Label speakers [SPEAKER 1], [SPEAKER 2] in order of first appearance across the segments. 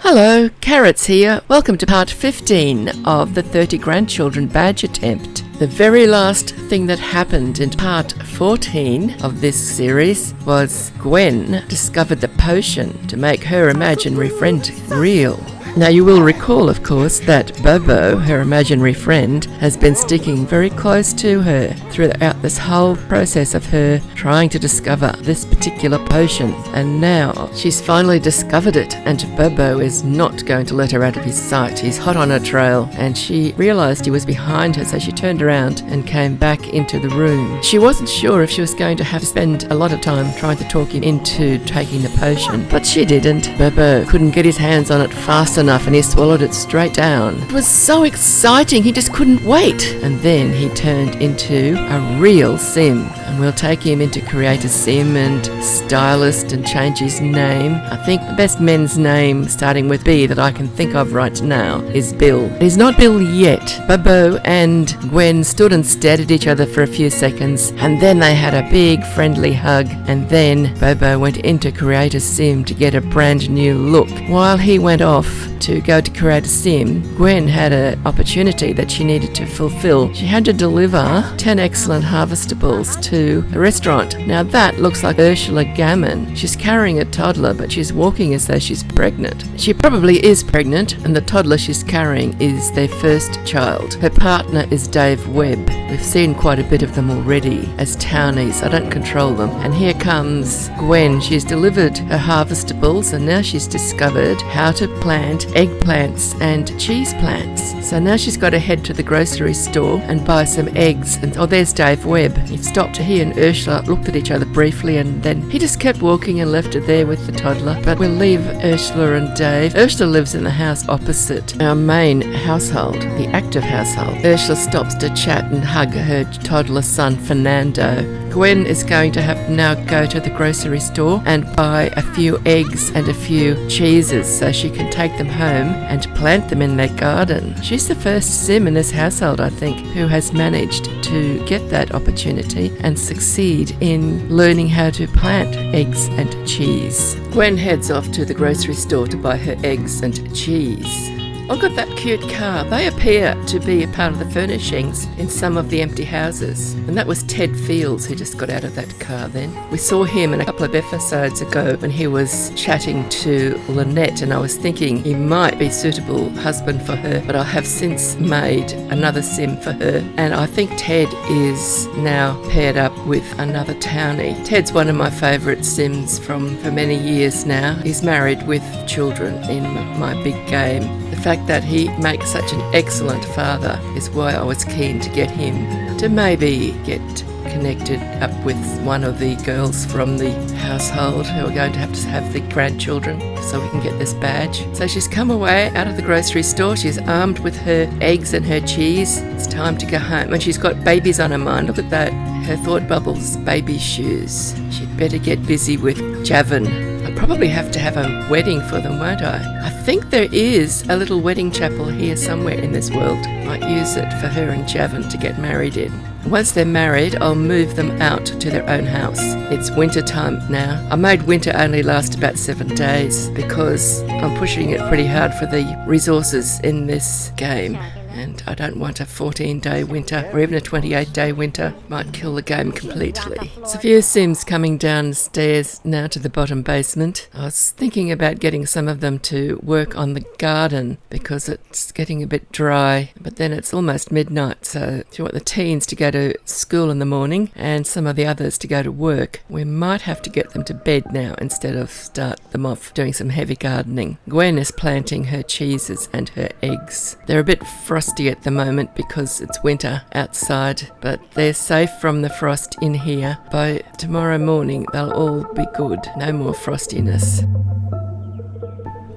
[SPEAKER 1] Hello, Carrots here. Welcome to part 15 of the 30 Grandchildren Badge Attempt. The very last thing that happened in part 14 of this series was Gwen discovered the potion to make her imaginary friend real. Now you will recall, of course, that Bobo, her imaginary friend, has been sticking very close to her throughout this whole process of her trying to discover this particular potion. And now she's finally discovered it, and Bobo is not going to let her out of his sight. He's hot on her trail, and she realised he was behind her, so she turned around and came back into the room. She wasn't sure if she was going to have to spend a lot of time trying to talk him into taking the potion, but she didn't. Bobo couldn't get his hands on it fast enough, and he swallowed it straight down. It was so exciting, he just couldn't wait. And then he turned into a real sim, and we'll take him into Creator Sim and Stylist and change his name. I think the best men's name starting with B that I can think of right now is Bill. He's not Bill yet. Bobo and Gwen stood and stared at each other for a few seconds, and then they had a big friendly hug, and then Bobo went into Creator Sim to get a brand new look. While he went off to go to Creator Sim, Gwen had an opportunity that she needed to fulfill. She had to deliver 10 excellent harvestables to a restaurant. Now that looks like Ursula Gammon. She's carrying a toddler, but she's walking as though she's pregnant. She probably is pregnant, and the toddler she's carrying is their first child. Her partner is Dave Webb. We've seen quite a bit of them already as townies. I don't control them. And here comes Gwen. She's delivered her harvestables, and now she's discovered how to plant eggplants and cheese plants. So now she's got to head to the grocery store and buy some eggs. And there's Dave Webb. He stopped. He and Ursula looked at each other briefly, and then he just kept walking and left her there with the toddler. But we'll leave Ursula and Dave. Ursula lives in the house opposite our main household, the active household. Ursula stops to chat and hug her toddler son Fernando. Gwen is going to have to now go to the grocery store and buy a few eggs and a few cheeses so she can take them home and plant them in their garden. She's the first sim in this household, I think, who has managed to get that opportunity and succeed in learning how to plant eggs and cheese. Gwen heads off to the grocery store to buy her eggs and cheese. Look at that cute car. They appear to be a part of the furnishings in some of the empty houses. And that was Ted Fields who just got out of that car then. We saw him in a couple of episodes ago when he was chatting to Lynette, and I was thinking he might be a suitable husband for her, but I have since made another sim for her, and I think Ted is now paired up with another townie. Ted's one of my favourite sims for many years now. He's married with children in my big game. The fact that he makes such an excellent father is why I was keen to get him to maybe get connected up with one of the girls from the household who are going to have the grandchildren so we can get this badge. So she's come away out of the grocery store. She's armed with her eggs and her cheese. It's time to go home, and she's got babies on her mind. Look at that. Her thought bubbles, baby shoes. She'd better get busy with Javin. I'll probably have to have a wedding for them, won't I? I think there is a little wedding chapel here somewhere in this world. Might use it for her and Javin to get married in. Once they're married, I'll move them out to their own house. It's winter time now. I made winter only last about 7 days because I'm pushing it pretty hard for the resources in this game. And I don't want a 14-day winter or even a 28-day winter. Might kill the game completely. There's a few sims coming downstairs now to the bottom basement. I was thinking about getting some of them to work on the garden because it's getting a bit dry, but then it's almost midnight, so if you want the teens to go to school in the morning and some of the others to go to work, we might have to get them to bed now instead of start them off doing some heavy gardening. Gwen is planting her cheeses and her eggs. They're a bit frosty at the moment because it's winter outside, but they're safe from the frost in here. By tomorrow morning they'll all be good. No more frostiness.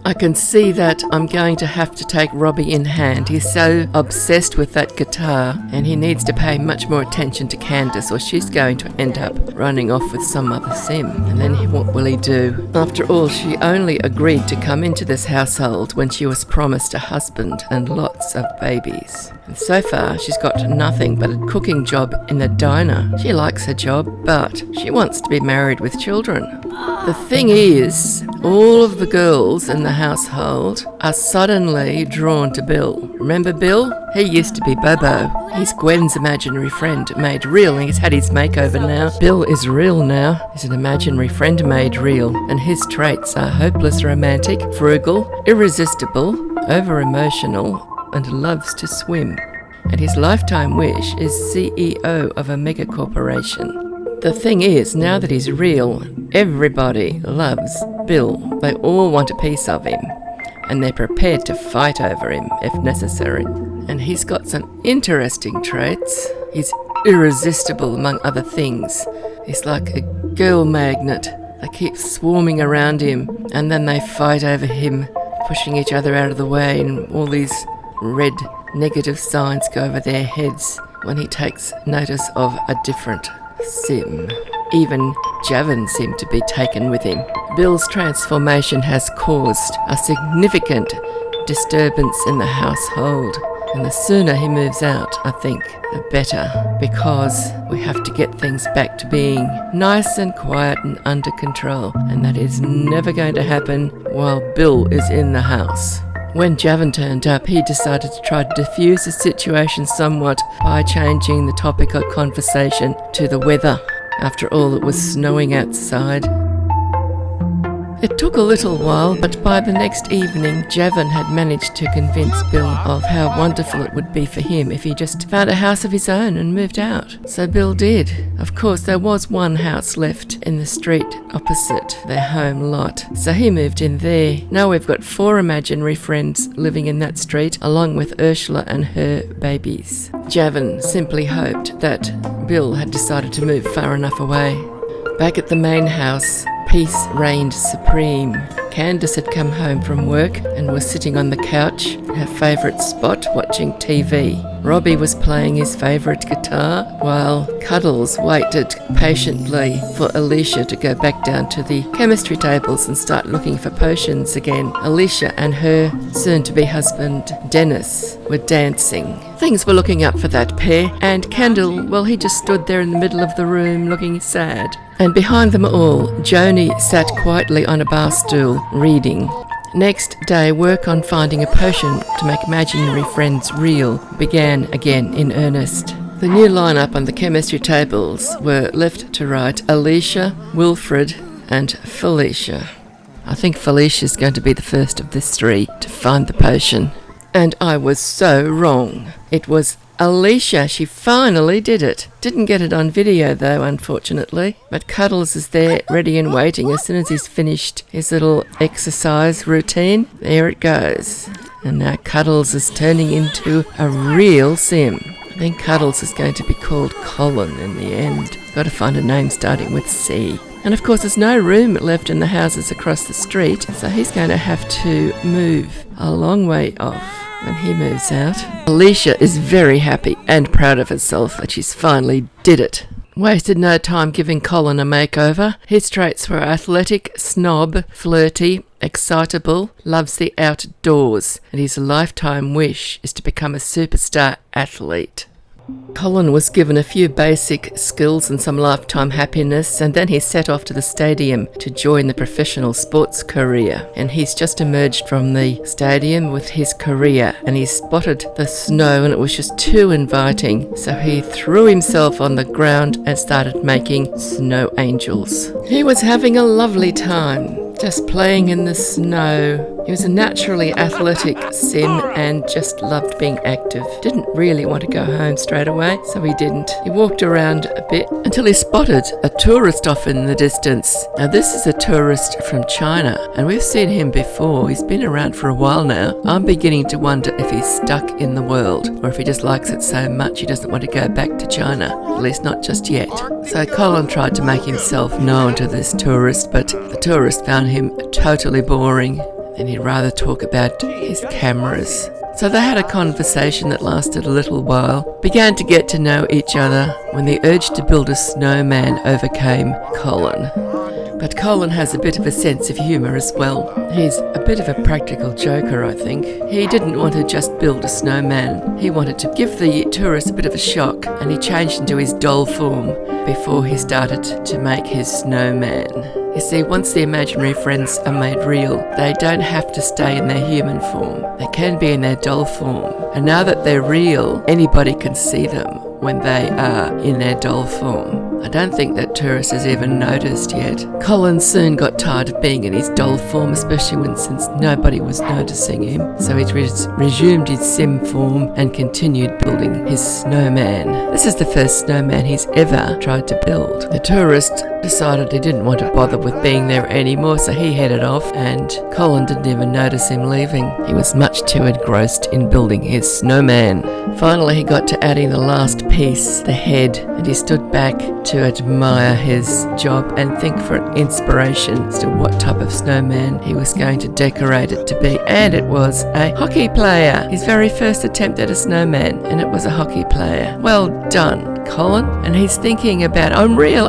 [SPEAKER 1] I can see that I'm going to have to take Robbie in hand. He's so obsessed with that guitar, and he needs to pay much more attention to Candace, or she's going to end up running off with some other sim. And then what will he do? After all, she only agreed to come into this household when she was promised a husband and lots of babies. And so far, she's got nothing but a cooking job in the diner. She likes her job, but she wants to be married with children. The thing is, all of the girls in the household are suddenly drawn to Bill. Remember Bill? He used to be Bobo. He's Gwen's imaginary friend made real, and he's had his makeover now. Bill is real now. He's an imaginary friend made real, and his traits are hopeless romantic, frugal, irresistible, over-emotional, and loves to swim. And his lifetime wish is CEO of a mega corporation. The thing is, now that he's real, everybody loves Bill. They all want a piece of him, and they're prepared to fight over him if necessary. And he's got some interesting traits. He's irresistible, among other things. He's like a girl magnet. They keep swarming around him, and then they fight over him, pushing each other out of the way, and all these red negative signs go over their heads when he takes notice of a different sim. Even Javan seemed to be taken with him. Bill's transformation has caused a significant disturbance in the household, and the sooner he moves out, I think, the better, because we have to get things back to being nice and quiet and under control, and that is never going to happen while Bill is in the house. When Javan turned up, he decided to try to diffuse the situation somewhat by changing the topic of conversation to the weather. After all, it was snowing outside. It took a little while, but by the next evening, Javan had managed to convince Bill of how wonderful it would be for him if he just found a house of his own and moved out. So Bill did. Of course, there was one house left in the street opposite their home lot, so he moved in there. Now we've got 4 imaginary friends living in that street, along with Ursula and her babies. Javan simply hoped that Bill had decided to move far enough away. Back at the main house, peace reigned supreme. Candace had come home from work and was sitting on the couch, her favourite spot, watching TV. Robbie was playing his favourite guitar, while Cuddles waited patiently for Alicia to go back down to the chemistry tables and start looking for potions again. Alicia and her soon-to-be husband, Dennis, were dancing. Things were looking up for that pair, and Kendall, well, he just stood there in the middle of the room looking sad. And behind them all, Joni sat quietly on a bar stool, reading. Next day, work on finding a potion to make imaginary friends real began again in earnest. The new lineup on the chemistry tables were left to right Alicia, Wilfred, and Felicia. I think Felicia's going to be the first of this 3 to find the potion. And I was so wrong. It was Alicia. She finally did it. Didn't get it on video though, unfortunately. But Cuddles is there, ready and waiting as soon as he's finished his little exercise routine. There it goes. And now Cuddles is turning into a real sim. I think Cuddles is going to be called Colin in the end. Got to find a name starting with C. And of course there's no room left in the houses across the street, so he's going to have to move a long way off when he moves out. Alicia is very happy and proud of herself that she's finally did it. Wasted no time giving Colin a makeover. His traits were athletic, snob, flirty, excitable, loves the outdoors, and his lifetime wish is to become a superstar athlete. Colin was given a few basic skills and some lifetime happiness, and then he set off to the stadium to join the professional sports career. And he's just emerged from the stadium with his career, and he spotted the snow and it was just too inviting. So he threw himself on the ground and started making snow angels. He was having a lovely time, just playing in the snow. He was a naturally athletic sim and just loved being active. Didn't really want to go home straight away, so he didn't. He walked around a bit until he spotted a tourist off in the distance. Now this is a tourist from China, and we've seen him before. He's been around for a while now. I'm beginning to wonder if he's stuck in the world, or if he just likes it so much he doesn't want to go back to China, at least not just yet. So Colin tried to make himself known to this tourist, but the tourist found him totally boring, and he'd rather talk about his cameras. So they had a conversation that lasted a little while, began to get to know each other when the urge to build a snowman overcame Colin. But Colin has a bit of a sense of humour as well. He's a bit of a practical joker, I think. He didn't want to just build a snowman. He wanted to give the tourists a bit of a shock, and he changed into his doll form before he started to make his snowman. You see, once the imaginary friends are made real, they don't have to stay in their human form. They can be in their doll form. And now that they're real, anybody can see them when they are in their doll form. I don't think that tourist has even noticed yet. Colin soon got tired of being in his doll form, especially since nobody was noticing him. So he resumed his sim form and continued building his snowman. This is the first snowman he's ever tried to build. The tourist decided he didn't want to bother with being there anymore, so he headed off, and Colin didn't even notice him leaving. He was much too engrossed in building his snowman. Finally, he got to adding the last piece, the head, and he stood back to admire his job and think for inspiration as to what type of snowman he was going to decorate it to be. And it was a hockey player. His very first attempt at a snowman, and it was a hockey player. Well done, Colin. And he's thinking about, I'm real.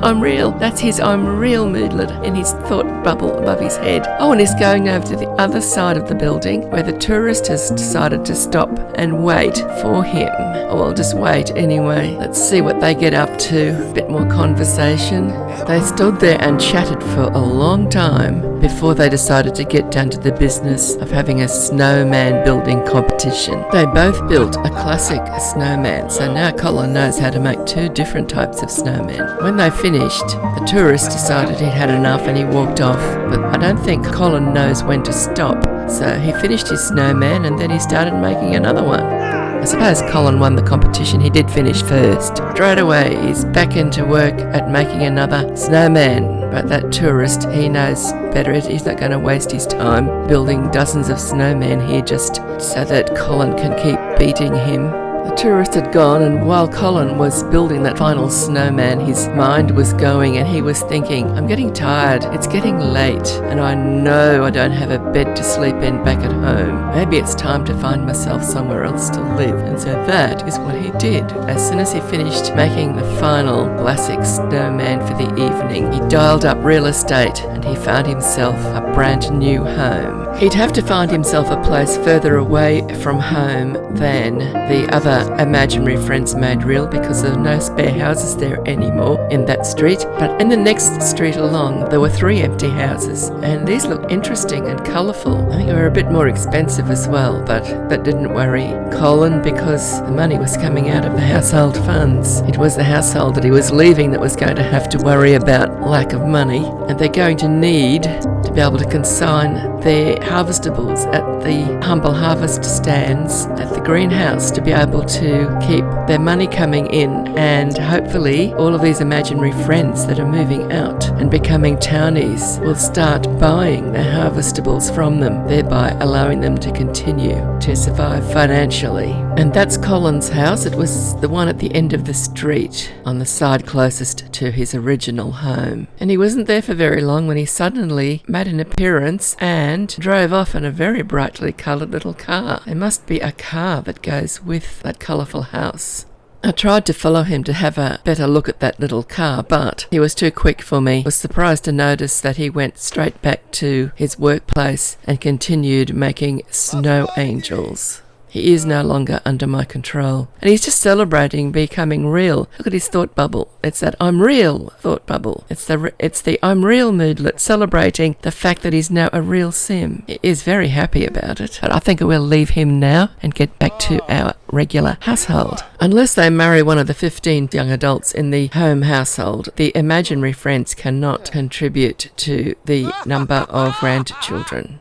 [SPEAKER 1] That's his I'm real moodlet in his thought bubble above his head. Oh, and he's going over to the other side of the building where the tourist has decided to stop and wait for him. Oh, well, just wait anyway. Let's see what they get up to. A bit more conversation. They stood there and chatted for a long time before they decided to get down to the business of having a snowman building competition. They both built a classic snowman, so now Colin knows how to make two different types of snowmen. When they finished, the tourist decided he'd had enough and he walked off, but I don't think Colin knows when to stop. So he finished his snowman and then he started making another one. I suppose Colin won the competition. He did finish first. Straight away, he's back into work at making another snowman. But that tourist, he knows better. He's not going to waste his time building dozens of snowmen here just so that Colin can keep beating him. The tourist had gone, and while Colin was building that final snowman, his mind was going and he was thinking, I'm getting tired, it's getting late, and I know I don't have a bed to sleep in back at home. Maybe it's time to find myself somewhere else to live. And so that is what he did. As soon as he finished making the final classic snowman for the evening, he dialed up real estate and he found himself a brand new home. He'd have to find himself a place further away from home than the other imaginary friends made real, because there were no spare houses there anymore in that street. But in the next street along, there were 3 empty houses, and these looked interesting and colourful. I think they were a bit more expensive as well, but that didn't worry Colin because the money was coming out of the household funds. It was the household that he was leaving that was going to have to worry about lack of money, and they're going to need to be able to consign their harvestables at the humble harvest stands at the greenhouse to be able to keep their money coming in, and hopefully all of these imaginary friends that are moving out and becoming townies will start buying their harvestables from them, thereby allowing them to continue to survive financially. And that's Colin's house. It was the one at the end of the street on the side closest to his original home. And he wasn't there for very long when he suddenly made an appearance and drove off in a very brightly coloured little car. There must be a car that goes with that colourful house. I tried to follow him to have a better look at that little car, but he was too quick for me. I was surprised to notice that he went straight back to his workplace and continued making snow angels. He is no longer under my control. And he's just celebrating becoming real. Look at his thought bubble. It's that I'm real thought bubble. It's the I'm real moodlet, celebrating the fact that he's now a real sim. He is very happy about it. But I think we'll leave him now and get back to our regular household. Unless they marry one of the 15 young adults in the home household, the imaginary friends cannot contribute to the number of grandchildren.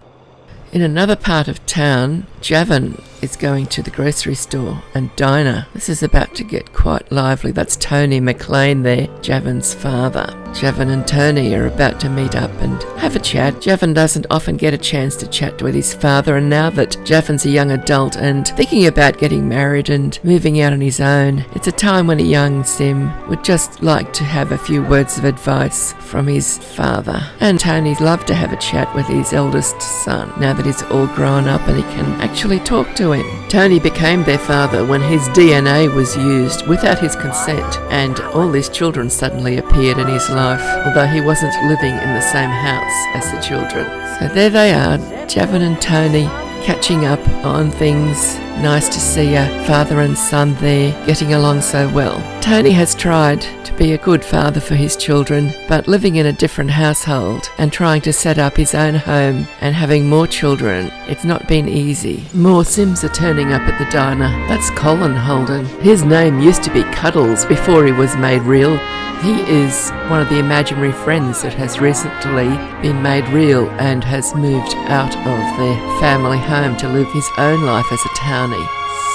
[SPEAKER 1] In another part of town, Javan is going to the grocery store, and Dinah. This is about to get quite lively. That's Tony McLean there, Javan's father. Javan and Tony are about to meet up and have a chat. Javan doesn't often get a chance to chat with his father, and now that Javan's a young adult and thinking about getting married and moving out on his own, it's a time when a young sim would just like to have a few words of advice from his father. And Tony's loved to have a chat with his eldest son now that he's all grown up and he can actually talk to him. Tony became their father when his DNA was used without his consent, and all these children suddenly appeared in his life, although he wasn't living in the same house as the children. So there they are, Javan and Tony, catching up on things. Nice to see a father and son there, getting along so well. Tony has tried to be a good father for his children, but living in a different household and trying to set up his own home and having more children, it's not been easy. More Sims are turning up at the diner. That's Colin Holden. His name used to be Cuddles before he was made real. He is one of the imaginary friends that has recently been made real and has moved out of their family home to live his own life as a townie.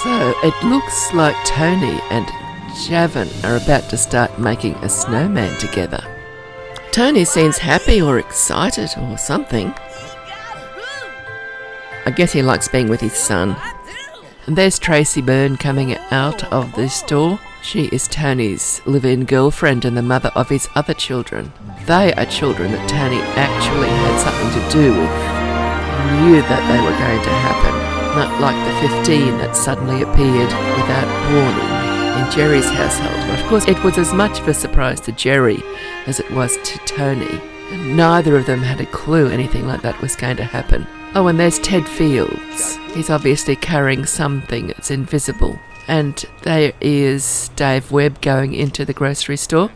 [SPEAKER 1] So it looks like Tony and Javan are about to start making a snowman together. Tony seems happy or excited or something. I guess he likes being with his son. And there's Tracy Byrne coming out of the store. She is Tony's live-in girlfriend and the mother of his other children. They are children that Tony actually had something to do with. He knew that they were going to happen, not like the 15 that suddenly appeared without warning in Jerry's household. But of course, it was as much of a surprise to Jerry as it was to Tony. And neither of them had a clue anything like that was going to happen. Oh, and there's Ted Fields. He's obviously carrying something that's invisible. And there is Dave Webb going into the grocery store.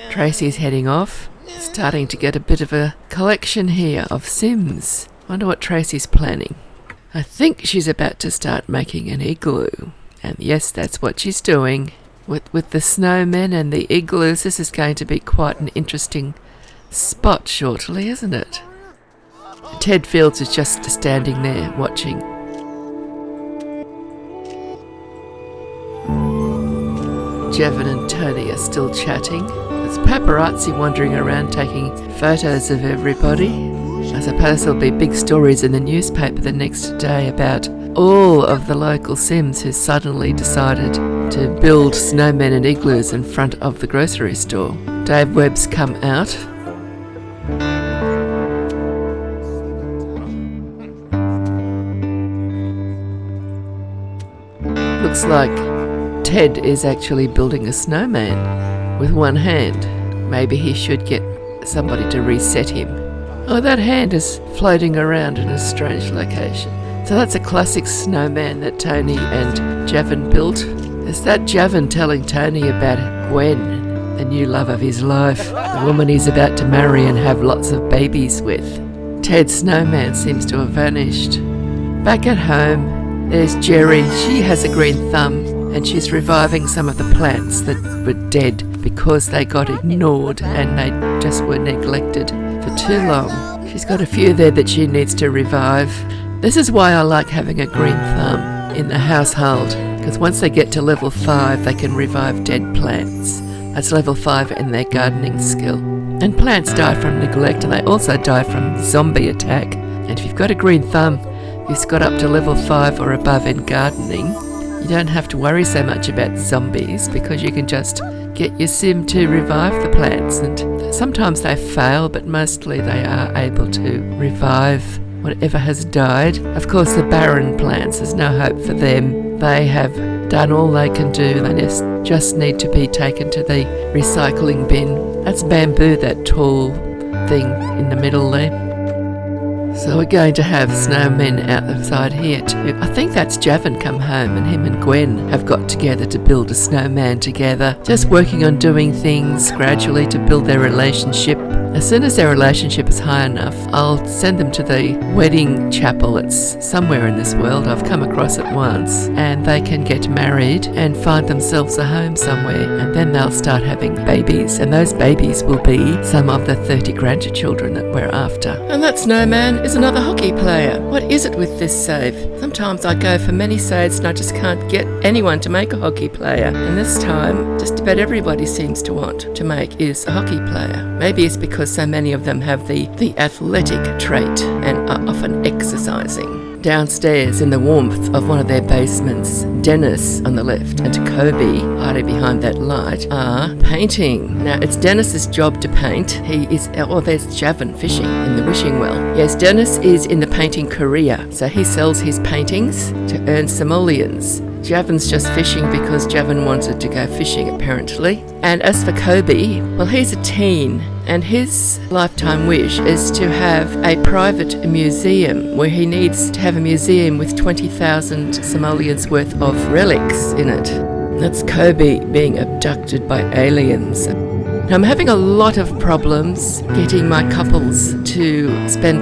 [SPEAKER 1] Tracy's heading off, starting to get a bit of a collection here of Sims. Wonder what Tracy's planning. I think she's about to start making an igloo. And yes, that's what she's doing. With the snowmen and the igloos, this is going to be quite an interesting spot shortly, isn't it? Ted Fields is just standing there watching. Javan and Tony are still chatting. There's paparazzi wandering around taking photos of everybody. I suppose there'll be big stories in the newspaper the next day about all of the local Sims who suddenly decided to build snowmen and igloos in front of the grocery store. Dave Webb's come out. Looks like Ted is actually building a snowman with one hand. Maybe he should get somebody to reset him. Oh, that hand is floating around in a strange location. So that's a classic snowman that Tony and Javan built. Is that Javan telling Tony about Gwen, the new love of his life, the woman he's about to marry and have lots of babies with? Ted's snowman seems to have vanished. Back at home, there's Jerry. She has a green thumb and she's reviving some of the plants that were dead because they got ignored and they just were neglected for too long. She's got a few there that she needs to revive. This is why I like having a green thumb in the household, because once they get to level 5 they can revive dead plants. That's level 5 in their gardening skill. And plants die from neglect and they also die from zombie attack. And if you've got a green thumb, you've got up to level 5 or above in gardening, you don't have to worry so much about zombies because you can just get your sim to revive the plants. And sometimes they fail, but mostly they are able to revive whatever has died. Of course, the barren plants, there's no hope for them. They have done all they can do. They just need to be taken to the recycling bin. That's bamboo, that tall thing in the middle there. So we're going to have snowmen outside here too. I think that's Javan come home and him and Gwen have got together to build a snowman together. Just working on doing things gradually to build their relationship. As soon as their relationship is high enough, I'll send them to the wedding chapel. It's somewhere in this world. I've come across it once. And they can get married and find themselves a home somewhere. And then they'll start having babies. And those babies will be some of the 30 grandchildren that we're after. And that snowman is another hockey player. What is it with this save? Sometimes I go for many saves and I just can't get anyone to make a hockey player. And this time, just about everybody seems to want to make is a hockey player. Maybe it's because so many of them have the athletic trait and are often exercising. downstairs in the warmth of one of their basements, Dennis on the left and Kobe hiding behind that light are painting. Now, it's Dennis's job to paint. There's Javan fishing in the wishing well. Yes, Dennis is in the painting career, so he sells his paintings to earn simoleons. Javan's just fishing because Javan wanted to go fishing, apparently. And as for Kobe, well, he's a teen, and his lifetime wish is to have a private museum where he needs to have a museum with 20,000 simoleons worth of relics in it. That's Kobe being abducted by aliens. Now, I'm having a lot of problems getting my couples to spend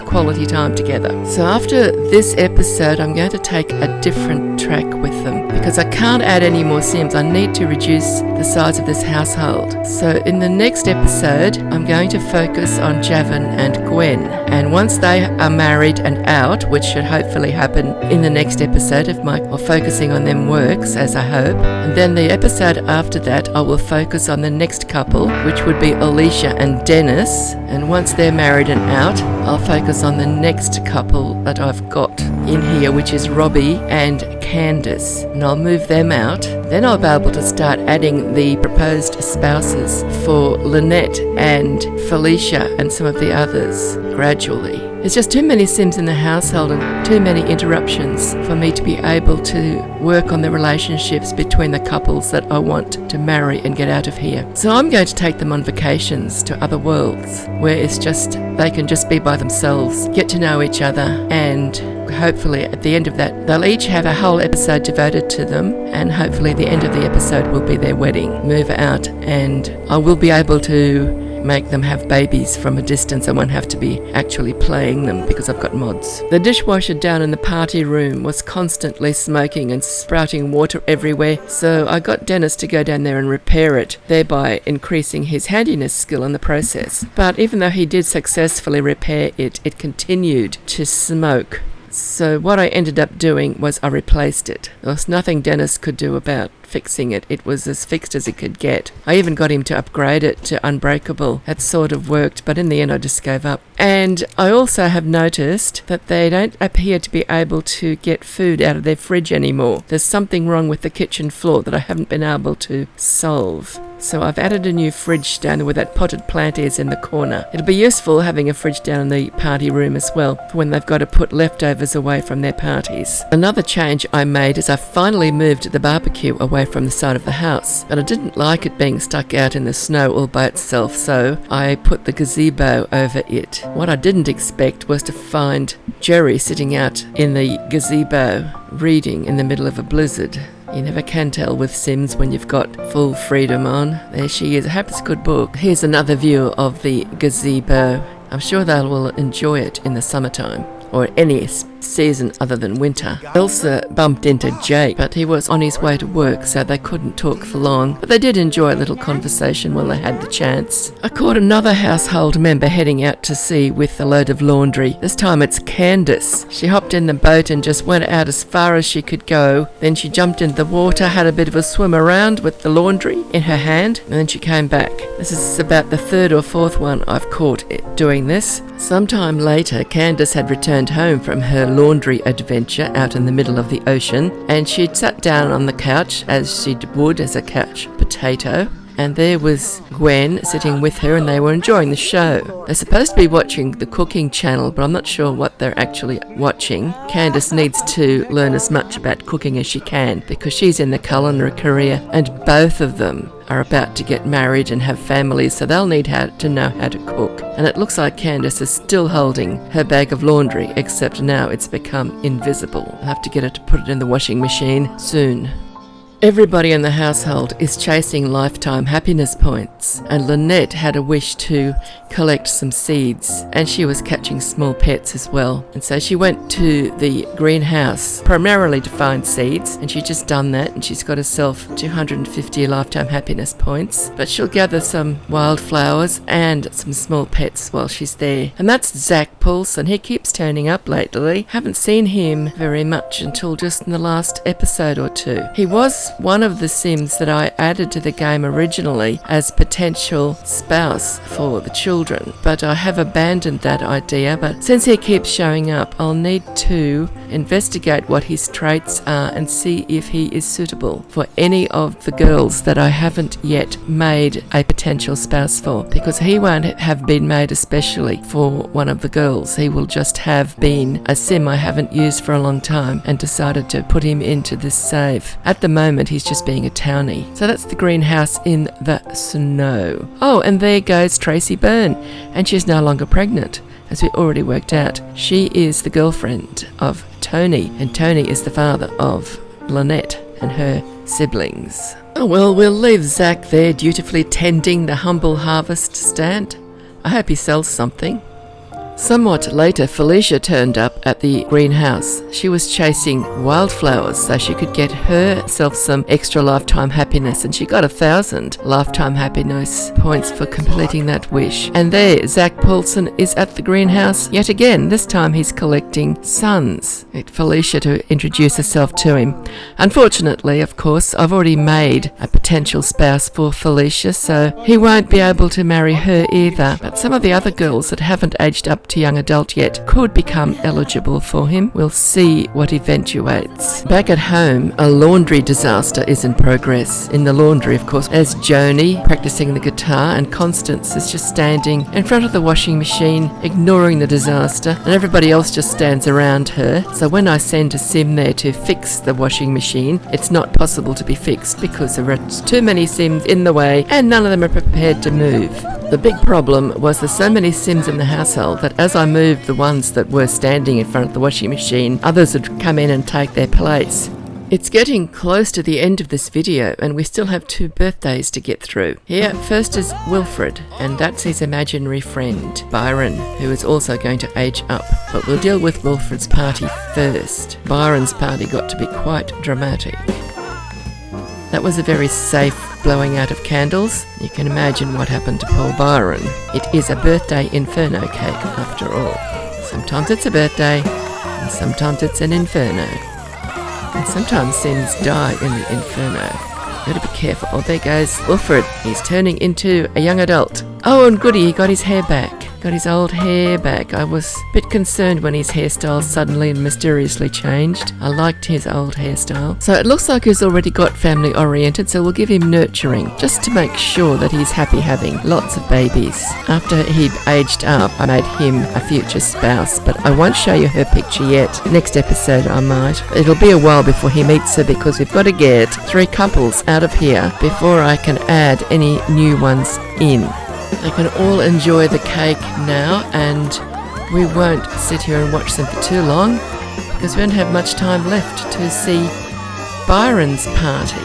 [SPEAKER 1] quality time together. So after this episode, I'm going to take a different track with them because I can't add any more Sims. I need to reduce the size of this household. So in the next episode, I'm going to focus on Javan and Gwen. And once they are married and out, which should hopefully happen in the next episode if my focusing on them works, as I hope. And then the episode after that, I will focus on the next couple, which would be Alicia and Dennis. And once they're married and out, I'll focus on the next couple that I've got in here, which is Robbie and Candace. And I'll move them out. Then I'll be able to start adding the proposed spouses for Lynette and Felicia and some of the others gradually. There's just too many Sims in the household and too many interruptions for me to be able to work on the relationships between the couples that I want to marry and get out of here. So I'm going to take them on vacations to other worlds where it's just, they can just be by themselves, get to know each other, and hopefully at the end of that, they'll each have a whole episode devoted to them, and hopefully the end of the episode will be their wedding. Move out, and I will be able to make them have babies from a distance. I won't have to be actually playing them because I've got mods. The dishwasher down in the party room was constantly smoking and sprouting water everywhere, so I got Dennis to go down there and repair it, thereby increasing his handiness skill in the process. But even though he did successfully repair it, it continued to smoke. So what I ended up doing was I replaced it. There was nothing Dennis could do about fixing it. It was as fixed as it could get. I even got him to upgrade it to Unbreakable. That sort of worked, but in the end I just gave up. And I also have noticed that they don't appear to be able to get food out of their fridge anymore. There's something wrong with the kitchen floor that I haven't been able to solve. So I've added a new fridge down there where that potted plant is in the corner. It'll be useful having a fridge down in the party room as well for when they've got to put leftovers away from their parties. Another change I made is I finally moved the barbecue away from the side of the house, but I didn't like it being stuck out in the snow all by itself, so I put the gazebo over it. What I didn't expect was to find Jerry sitting out in the gazebo reading in the middle of a blizzard. You never can tell with Sims when you've got full freedom on. There she is. I hope it's a good book. Here's another view of the gazebo. I'm sure they will enjoy it in the summertime, or any season other than winter. Elsa bumped into Jake, but he was on his way to work, so they couldn't talk for long. But they did enjoy a little conversation while they had the chance. I caught another household member heading out to sea with a load of laundry. This time it's Candace. She hopped in the boat and just went out as far as she could go. Then she jumped into the water, had a bit of a swim around with the laundry in her hand, and then she came back. This is about the third or fourth one I've caught doing this. Sometime later, Candace had returned home from her laundry adventure out in the middle of the ocean, and she'd sat down on the couch as she would as a couch potato, and there was Gwen sitting with her, and they were enjoying the show. They're supposed to be watching the cooking channel, but I'm not sure what they're actually watching. Candace needs to learn as much about cooking as she can because she's in the culinary career, and both of them are about to get married and have families, so they'll need to know how to cook. And it looks like Candace is still holding her bag of laundry, except now it's become invisible. I'll have to get her to put it in the washing machine soon. Everybody in the household is chasing lifetime happiness points, and Lynette had a wish to collect some seeds, and she was catching small pets as well. And so she went to the greenhouse primarily to find seeds, and she's just done that, and she's got herself 250 lifetime happiness points. But she'll gather some wildflowers and some small pets while she's there. And that's Zach Paulson. He keeps turning up lately. Haven't seen him very much until just in the last episode or two. He was was one of the Sims that I added to the game originally as potential spouse for the children, but I have abandoned that idea. But since he keeps showing up, I'll need to investigate what his traits are and see if he is suitable for any of the girls that I haven't yet made a potential spouse for, because he won't have been made especially for one of the girls. He will just have been a Sim I haven't used for a long time and decided to put him into this save. At the moment he's just being a townie. So that's the greenhouse in the snow. Oh, and there goes Tracy Byrne, and she's no longer pregnant. As we already worked out, she is the girlfriend of Tony, and Tony is the father of Lynette and her siblings. Oh well, we'll leave Zach there dutifully tending the humble harvest stand. I hope he sells something. Somewhat later, Felicia turned up at the greenhouse. She was chasing wildflowers so she could get herself some extra lifetime happiness, and she got 1,000 lifetime happiness points for completing that wish. And there, Zach Paulson is at the greenhouse yet again. This time he's collecting suns. Get Felicia to introduce herself to him. Unfortunately, of course, I've already made a potential spouse for Felicia, so he won't be able to marry her either. But some of the other girls that haven't aged up to young adult yet could become eligible for him. We'll see what eventuates. Back at home, a laundry disaster is in progress. In the laundry, of course, there's Joni practicing the guitar, and Constance is just standing in front of the washing machine, ignoring the disaster, and everybody else just stands around her. So when I send a Sim there to fix the washing machine, it's not possible to be fixed because there are too many Sims in the way and none of them are prepared to move. The big problem was there's so many Sims in the household that as I moved the ones that were standing in front of the washing machine, others would come in and take their place. It's getting close to the end of this video and we still have 2 birthdays to get through. Here, first is Wilfred, and that's his imaginary friend, Byron, who is also going to age up. But we'll deal with Wilfred's party first. Byron's party got to be quite dramatic. That was a very safe blowing out of candles. You can imagine what happened to poor Byron. It is a birthday inferno cake after all. Sometimes it's a birthday, and sometimes it's an inferno. And sometimes Sims die in the inferno. Gotta be careful. Oh, there goes Wilfred. He's turning into a young adult. Oh, and goody, he got his hair back. Got his old hair back. I was a bit concerned when his hairstyle suddenly and mysteriously changed. I liked his old hairstyle. So it looks like he's already got family oriented, so we'll give him nurturing, just to make sure that he's happy having lots of babies. After he aged up, I made him a future spouse, but I won't show you her picture yet. Next episode I might. It'll be a while before he meets her because we've got to get 3 couples out of here before I can add any new ones in. They can all enjoy the cake now, and we won't sit here and watch them for too long because we don't have much time left to see Byron's party.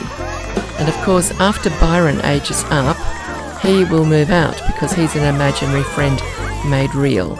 [SPEAKER 1] And of course, after Byron ages up, he will move out because he's an imaginary friend made real.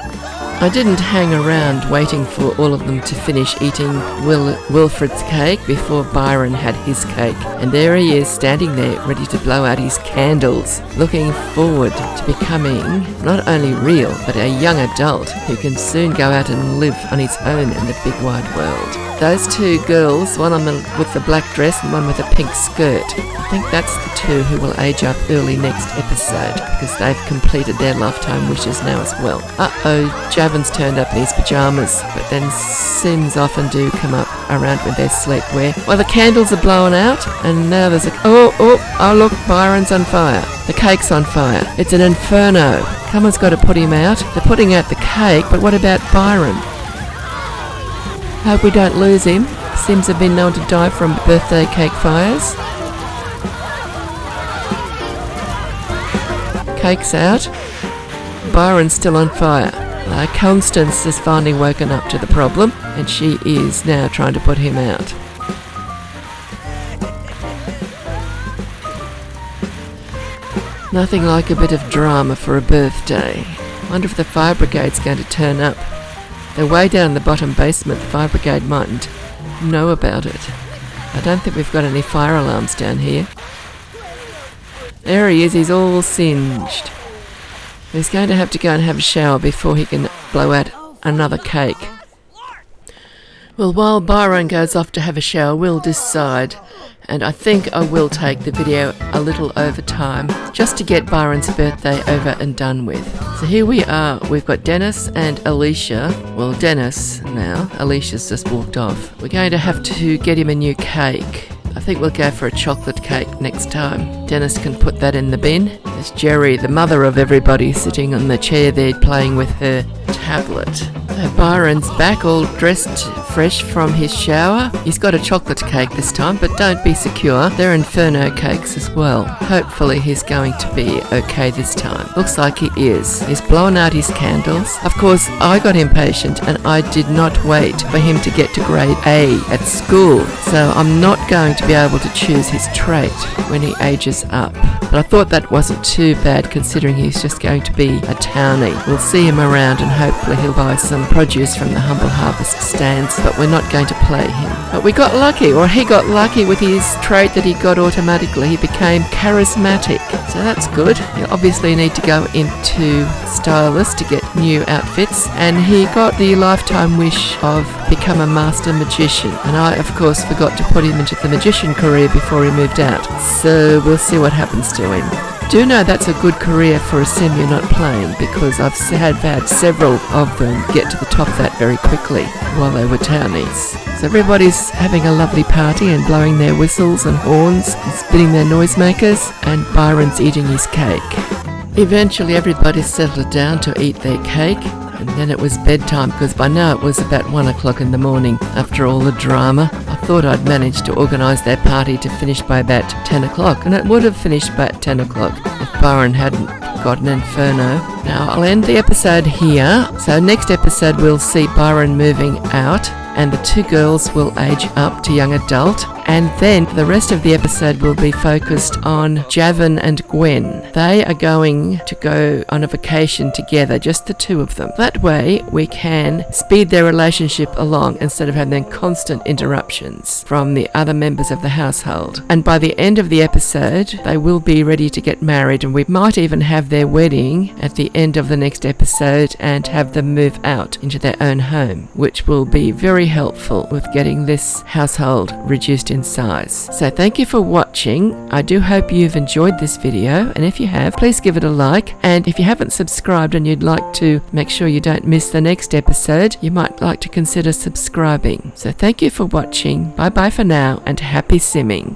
[SPEAKER 1] I didn't hang around waiting for all of them to finish eating Wilfred's cake before Byron had his cake. And there he is, standing there, ready to blow out his candles, looking forward to becoming not only real, but a young adult who can soon go out and live on his own in the big wide world. Those 2 girls, one with the black dress and one with a pink skirt, I think that's the 2 who will age up early next episode because they've completed their lifetime wishes now as well. Uh-oh, Javan's turned up in his pyjamas, but then Sims often do come up around with their sleepwear. Well, the candles are blown out, and now there's oh look, Byron's on fire. The cake's on fire. It's an inferno. Someone's got to put him out. They're putting out the cake, but what about Byron? Hope we don't lose him. Sims have been known to die from birthday cake fires. Cake's out. Byron's still on fire. Constance has finally woken up to the problem, and she is now trying to put him out. Nothing like a bit of drama for a birthday. Wonder if the fire brigade's going to turn up. They're way down in the bottom basement. The fire brigade mightn't know about it. I don't think we've got any fire alarms down here. There he is, he's all singed. He's going to have to go and have a shower before he can blow out another cake. Well, while Byron goes off to have a shower, we'll decide And I think I will take the video a little over time just to get Byron's birthday over and done with. So here we are. We've got Dennis and Alicia. Well, Dennis now. Alicia's just walked off. We're going to have to get him a new cake. I think we'll go for a chocolate cake next time. Dennis can put that in the bin. There's Jerry, the mother of everybody, sitting on the chair there playing with her tablet. So Byron's back all dressed fresh from his shower. He's got a chocolate cake this time, but don't be secure. They're Inferno cakes as well. Hopefully he's going to be okay this time. Looks like he is. He's blown out his candles. Of course, I got impatient and I did not wait for him to get to grade A at school. So I'm not going to be able to choose his trait when he ages up. But I thought that wasn't too bad considering he's just going to be a townie. We'll see him around and hopefully he'll buy some produce from the Humble Harvest stands, but we're not going to play him. But we got lucky, or he got lucky with his trait that he got automatically. He became charismatic. So that's good. You obviously need to go into stylist to get new outfits, and he got the lifetime wish of become a master magician. And I, of course, forgot to put him into the magician career before he moved out. So we'll see what happens to him. Do know that's a good career for a sim you're not playing, because I've had several of them get to the top of that very quickly while they were townies. So everybody's having a lovely party and blowing their whistles and horns and spinning their noisemakers, and Byron's eating his cake. Eventually everybody settled down to eat their cake, and then it was bedtime, because by now it was about 1 o'clock in the morning after all the drama. I thought I'd managed to organise their party to finish by about 10 o'clock, and it would have finished by 10 o'clock if Byron hadn't got an Inferno. Now I'll end the episode here. So next episode we'll see Byron moving out, and the two girls will age up to young adult, and then the rest of the episode will be focused on Javan and Gwen. They are going to go on a vacation together, just the two of them. That way we can speed their relationship along instead of having constant interruptions from the other members of the household. And by the end of the episode they will be ready to get married, and we might even have their wedding at the end of the next episode and have them move out into their own home, which will be very helpful with getting this household reduced in size. So thank you for watching. I do hope you've enjoyed this video, and if you have, please give it a like, and if you haven't subscribed and you'd like to make sure you don't miss the next episode, you might like to consider subscribing. So thank you for watching. Bye bye for now, and happy simming.